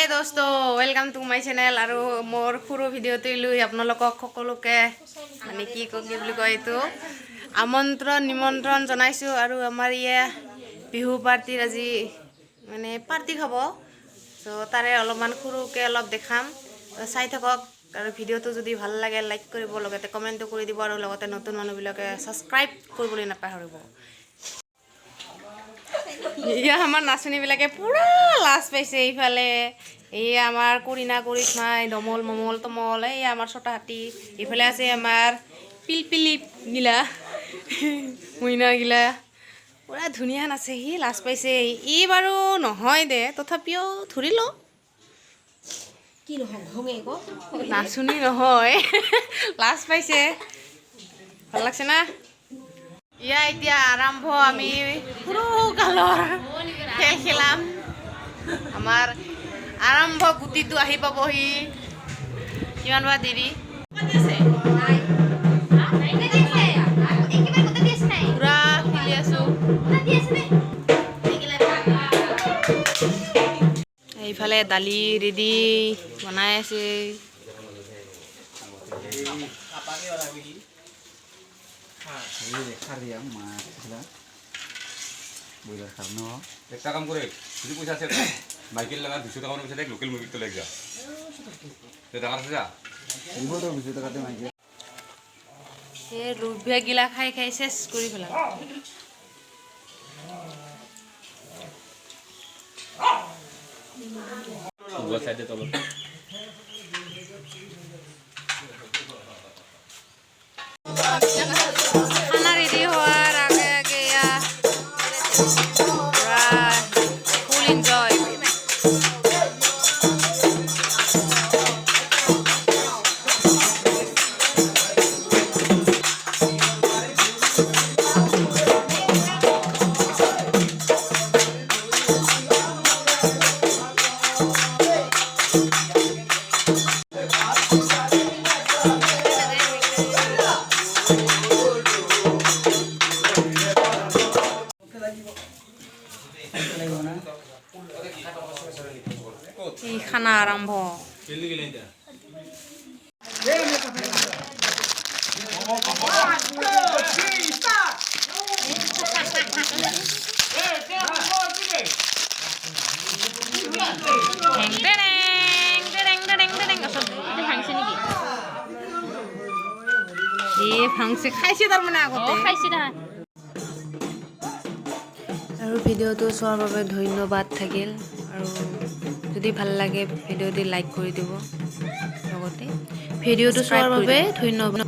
दोस्तों welcome to my channel और मोर सरू भिडिओ लुई आपलोक सकलोके माने कि कय आमंत्रण निमंत्रण जानाइছো और आमार ये बिहु पार्टीर आज माने पार्टी खाब तो तारे अलपमान सरूके अलप देखाम तो चाई थाকক और भिडिओটো जदि भाल लागे लाइक करिब लगते कमेन्टो करि दिब और लगते नतुन मानुहबिलके सबस्क्राइब কৰিবলৈ नापाहरिब। इया आमार नाचनीबिलके पूरा लाज पाइছে इफाले ये आमार करिना करिश्माय दमल ममल तमल ये आमार छोटा हाथी इफाले आछे आमार पिलपिली गिला मैना गिला पूरा धुनिया नाचे हि लाज पाइছে इ बारू নহয় दे तथापिও धरिलो कि নহয় गो नाचुनी নহয় लाज पाइছে ভাল লাগছে ना इया इतिया आरम्भ आमी पुरो कालर खेल खेलाम आमार आरम्भ गुटिटो आहि पाबहि किमान बा देरी पूरा खेली आছো এইফালে দালি ৰেডি বনাই আছে একটা কাম করে যদি পয়সা আছে মাইকেল লাগা 200 টাকা পয়সা দেখ লোকাল মুরগি তো লেগ যা তে টাকা আছে যা দিব তো 200 টাকাতে মাইকেল এ রুবিয়া গিলা খাই খাই শেষ কৰি ফেলাম ওয়া সাইডে তল खाना रेडी होवार आगे आगे या फुल एंजॉय खाना आरम्भ ভাংছে খাইছে তাৰমানে আগতে খাইছে না আৰু ভিডিওটো চোৱাৰ বাবে ধন্যবাদ থাকিল আৰু যদি ভাল লাগে ভিডিওটি লাইক কৰি দিব লগতে ভিডিওটো চোৱাৰ বাবে ধন্যবাদ।